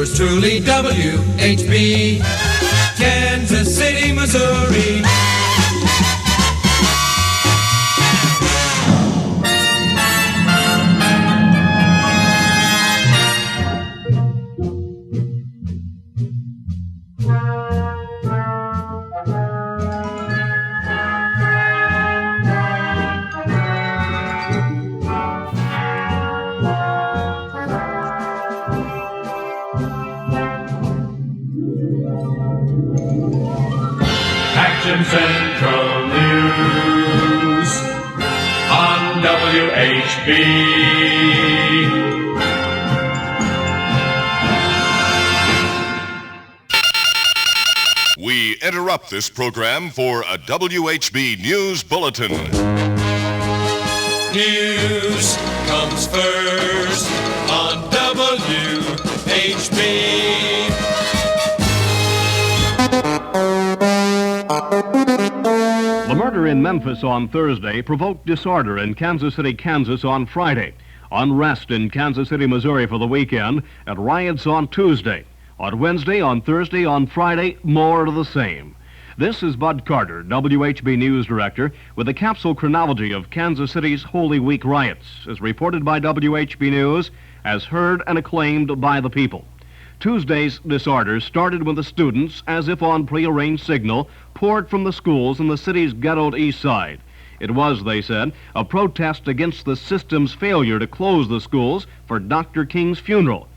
yours truly, WHB, Kansas City, Missouri. Action Central News on WHB. We interrupt this program for a WHB News Bulletin. News comes first on WHB. The murder in Memphis on Thursday provoked disorder in Kansas City, Kansas on Friday, unrest in Kansas City, Missouri for the weekend, and riots on Tuesday. On Wednesday, on Thursday, on Friday, more of the same. This is Bud Carter, WHB News Director, with a capsule chronology of Kansas City's Holy Week riots, as reported by WHB News, as heard and acclaimed by the people. Tuesday's disorders started when the students, as if on prearranged signal, poured from the schools in the city's ghettoed east side. It was, they said, a protest against the system's failure to close the schools for Dr. King's funeral.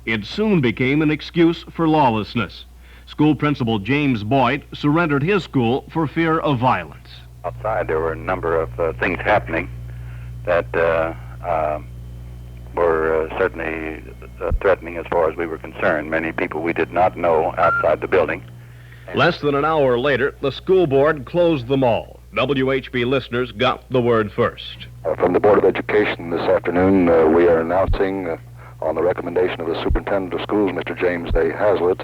It soon became an excuse for lawlessness. School principal James Boyd surrendered his school for fear of violence. Outside, there were a number of things happening that were certainly threatening as far as we were concerned. Many people we did not know outside the building. Less than an hour later, the school board closed them all. WHB listeners got the word first. From the Board of Education this afternoon, we are announcing, on the recommendation of the Superintendent of Schools, Mr. James A. Hazlitt,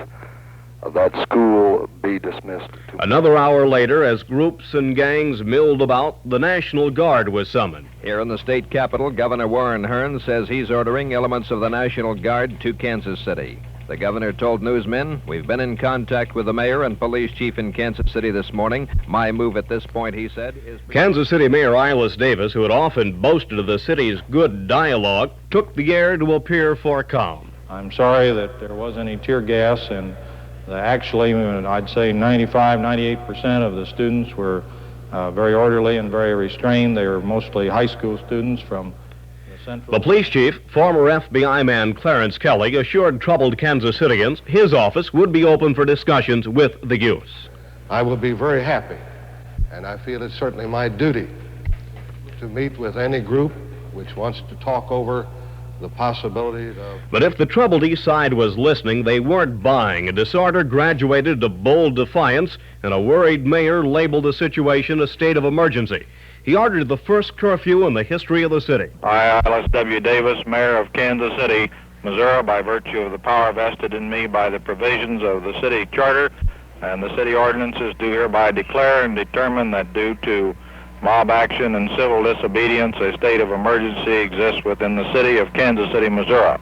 that school be dismissed. Another hour later, as groups and gangs milled about, the National Guard was summoned. Here in the state capitol, Governor Warren Hern says he's ordering elements of the National Guard to Kansas City. The governor told newsmen, "We've been in contact with the mayor and police chief in Kansas City this morning. My move at this point," he said, is... Kansas City Mayor Ilis Davis, who had often boasted of the city's good dialogue, took the air to appear for calm. I'm sorry that there was any tear gas, and actually, I'd say 98% of the students were very orderly and very restrained. They were mostly high school students from the central... The police chief, former FBI man Clarence Kelly, assured troubled Kansas Cityans his office would be open for discussions with the youths. I will be very happy, and I feel it's certainly my duty to meet with any group which wants to talk over the possibility of... But if the troubled East Side was listening, they weren't buying. A disorder graduated to bold defiance, and a worried mayor labeled the situation a state of emergency. He ordered the first curfew in the history of the city. I, Ilis W. Davis, Mayor of Kansas City, Missouri, by virtue of the power vested in me by the provisions of the city charter and the city ordinances, do hereby declare and determine that due to mob action and civil disobedience, a state of emergency exists within the city of Kansas City, Missouri.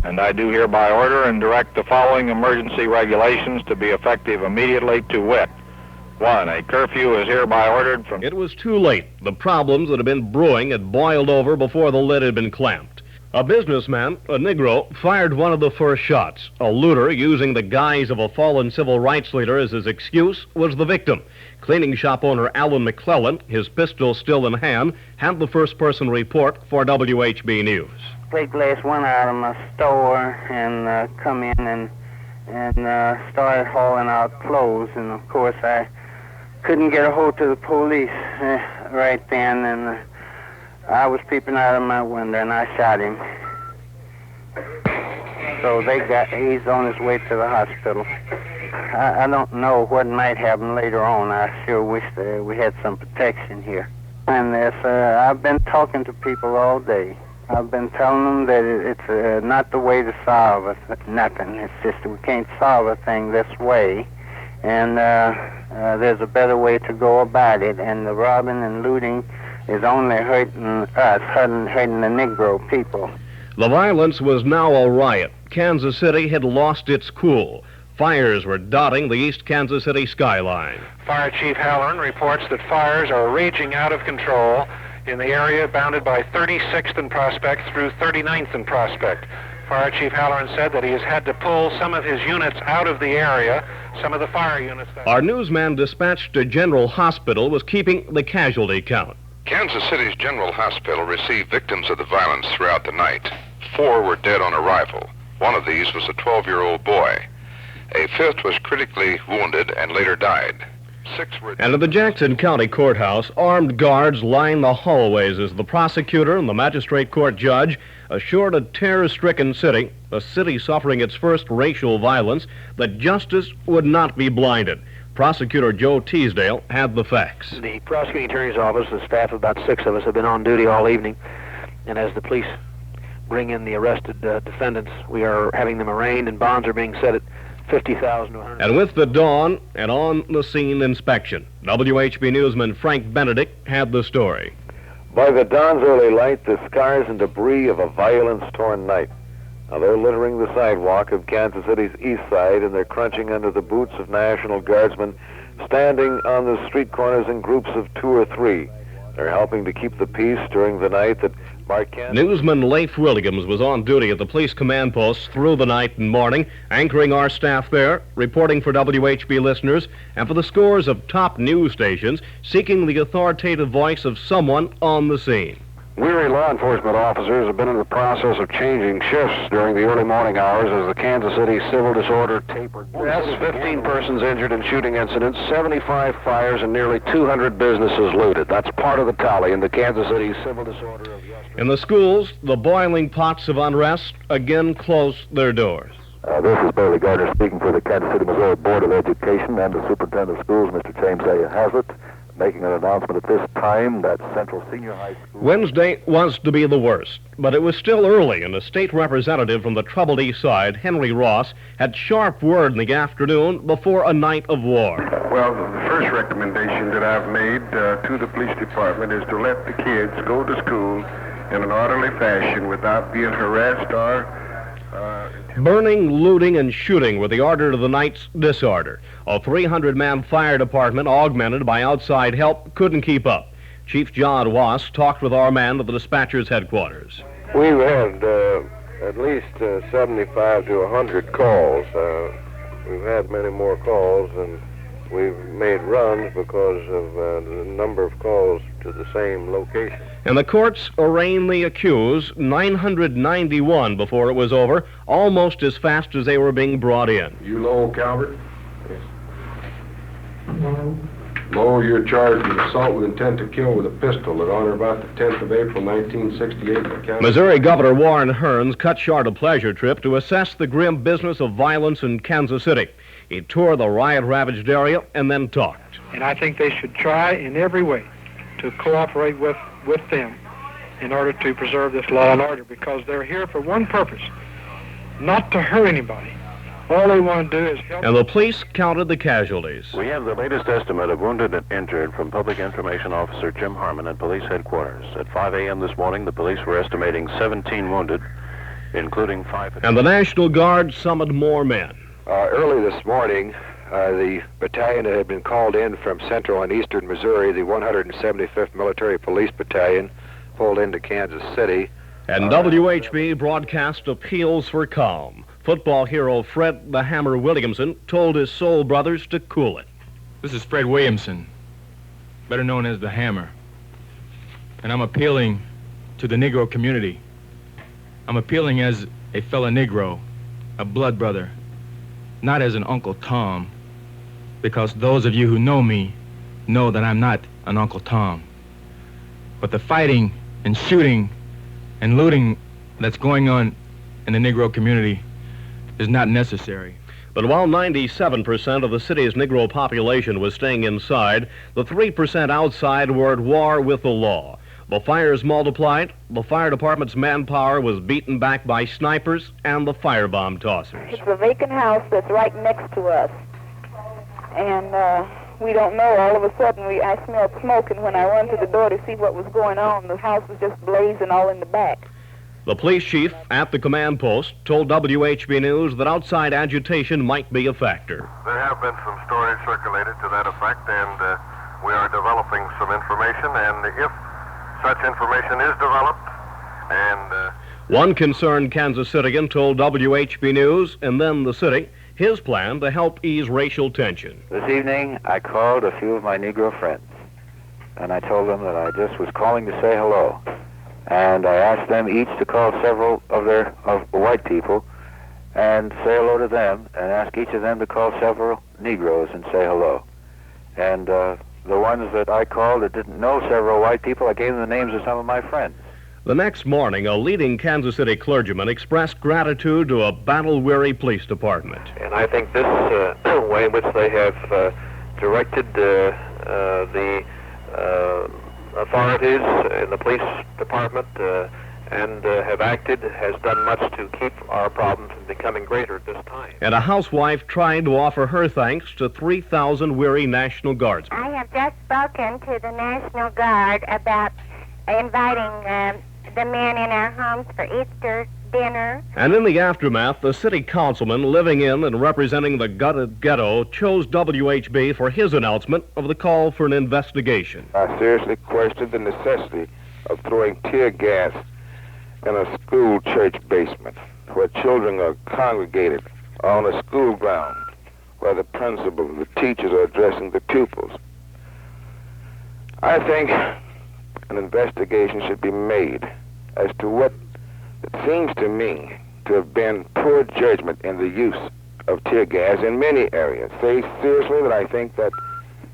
And I do hereby order and direct the following emergency regulations to be effective immediately, to wit. 1, a curfew is hereby ordered from... It was too late. The problems that had been brewing had boiled over before the lid had been clamped. A businessman, a Negro, fired one of the first shots. A looter, using the guise of a fallen civil rights leader as his excuse, was the victim. Cleaning shop owner Alan McClellan, his pistol still in hand, had the first-person report for WHB News. Plate glass went out of my store and come in and started hauling out clothes. And, of course, I couldn't get a hold of the police right then. And I was peeping out of my window, and I shot him. So he's on his way to the hospital. I don't know what might happen later on. I sure wish that we had some protection here. And I've been talking to people all day. I've been telling them that it's not the way to solve nothing. It's just we can't solve a thing this way. And there's a better way to go about it. And the robbing and looting is only hurting us, hurting the Negro people. The violence was now a riot. Kansas City had lost its cool. Fires were dotting the East Kansas City skyline. Fire Chief Halloran reports that fires are raging out of control in the area bounded by 36th and Prospect through 39th and Prospect. Fire Chief Halloran said that he has had to pull some of his units out of the area, some of the fire units. Our newsman dispatched to General Hospital was keeping the casualty count. Kansas City's General Hospital received victims of the violence throughout the night. 4 were dead on arrival. One of these was a 12-year-old boy. A 5th was critically wounded and later died. 6 were... And at the Jackson County Courthouse, armed guards lined the hallways as the prosecutor and the magistrate court judge assured a terror-stricken city, a city suffering its first racial violence, that justice would not be blinded. Prosecutor Joe Teasdale had the facts. The prosecuting attorney's office, the staff of about 6 of us, have been on duty all evening, and as the police bring in the arrested defendants, we are having them arraigned, and bonds are being set at $50,000 to $100,000. And with the dawn and on-the-scene inspection, WHB newsman Frank Benedict had the story. By the dawn's early light, the scars and debris of a violence-torn night. Now, they're littering the sidewalk of Kansas City's east side, and they're crunching under the boots of National Guardsmen standing on the street corners in groups of 2 or 3. They're helping to keep the peace during the night that marked Kansas. Newsman Leif Williams was on duty at the police command post through the night and morning, anchoring our staff there, reporting for WHB listeners, and for the scores of top news stations, seeking the authoritative voice of someone on the scene. Weary law enforcement officers have been in the process of changing shifts during the early morning hours as the Kansas City civil disorder tapered. Deaths, 15 persons injured in shooting incidents, 75 fires, and nearly 200 businesses looted. That's part of the tally in the Kansas City civil disorder of yesterday. In the schools, the boiling pots of unrest again closed their doors. This is Bailey Gardner speaking for the Kansas City, Missouri Board of Education and the Superintendent of Schools, Mr. James A. Hazlitt, making an announcement at this time that Central Senior High School... Wednesday was to be the worst, but it was still early, and a state representative from the troubled east side, Henry Ross, had sharp word in the afternoon before a night of war. Well, the first recommendation that I've made to the police department is to let the kids go to school in an orderly fashion without being harassed or... Burning, looting, and shooting were the order of the night's disorder. A 300-man fire department, augmented by outside help, couldn't keep up. Chief John Wass talked with our man at the dispatcher's headquarters. We've had at least 75 to 100 calls. We've had many more calls, and we've made runs because of the number of calls to the same location. And the courts arraigned the accused, 991 before it was over, almost as fast as they were being brought in. You Lowell Calvert? Yes. Lowell, you're charged with assault with intent to kill with a pistol at on or about the 10th of April, 1968 in the county. Missouri Governor Warren Hearns cut short a pleasure trip to assess the grim business of violence in Kansas City. He toured the riot-ravaged area and then talked. And I think they should try in every way to cooperate with them in order to preserve this law and order, because they're here for one purpose, not to hurt anybody. All they want to do is help. And the police counted the casualties. We have the latest estimate of wounded and injured from Public Information Officer Jim Harmon at Police Headquarters. At 5 a.m. this morning, the police were estimating 17 wounded, including 5... And the National Guard summoned more men. Early this morning, the battalion that had been called in from central and eastern Missouri, the 175th Military Police Battalion, pulled into Kansas City. And WHB broadcast appeals for calm. Football hero Fred the Hammer Williamson told his soul brothers to cool it. This is Fred Williamson, better known as the Hammer. And I'm appealing to the Negro community. I'm appealing as a fellow Negro, a blood brother, not as an Uncle Tom, because those of you who know me know that I'm not an Uncle Tom. But the fighting and shooting and looting that's going on in the Negro community is not necessary. But while 97% of the city's Negro population was staying inside, the 3% outside were at war with the law. The fires multiplied, the fire department's manpower was beaten back by snipers and the firebomb tossers. It's a vacant house that's right next to us. And we don't know, all of a sudden I smelled smoke, and when I run to the door to see what was going on, the house was just blazing all in the back. The police chief at the command post told WHB News that outside agitation might be a factor. There have been some stories circulated to that effect, and we are developing some information, and if such information is developed, and... One concerned Kansas Citian told WHB News, and then the city, his plan to help ease racial tension. This evening, I called a few of my Negro friends, and I told them that I just was calling to say hello. And I asked them each to call several of white people and say hello to them, and ask each of them to call several Negroes and say hello. And the ones that I called that didn't know several white people, I gave them the names of some of my friends. The next morning, a leading Kansas City clergyman expressed gratitude to a battle-weary police department. And I think this way in which they have directed the authorities in the police department and have acted has done much to keep our problems from becoming greater at this time. And a housewife tried to offer her thanks to 3,000 weary National Guardsmen. I have just spoken to the National Guard about inviting the men in our homes for Easter dinner. And in the aftermath, the city councilman living in and representing the gutted ghetto chose WHB for his announcement of the call for an investigation. I seriously question the necessity of throwing tear gas in a school church basement where children are congregated, on a school ground where the principal and the teachers are addressing the pupils. I think an investigation should be made as to what it seems to me to have been poor judgment in the use of tear gas in many areas. Say seriously that I think that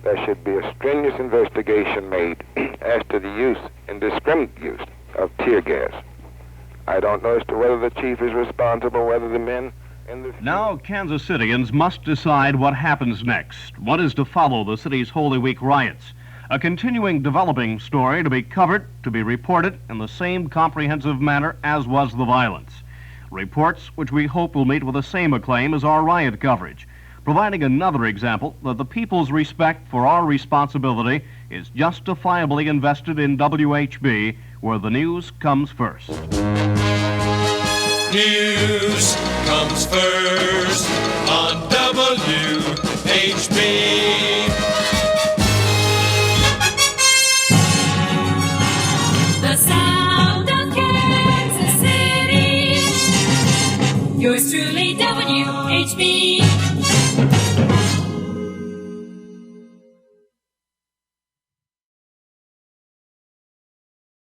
there should be a strenuous investigation made as to the use, indiscriminate use, of tear gas. I don't know as to whether the chief is responsible, whether the men in the... Now, Kansas Citians must decide what happens next. What is to follow the city's Holy Week riots? A continuing developing story to be covered, to be reported in the same comprehensive manner as was the violence. Reports which we hope will meet with the same acclaim as our riot coverage, providing another example that the people's respect for our responsibility is justifiably invested in WHB, where the news comes first. News comes first on WHB. The sound of Kansas City. Yours truly, WHB.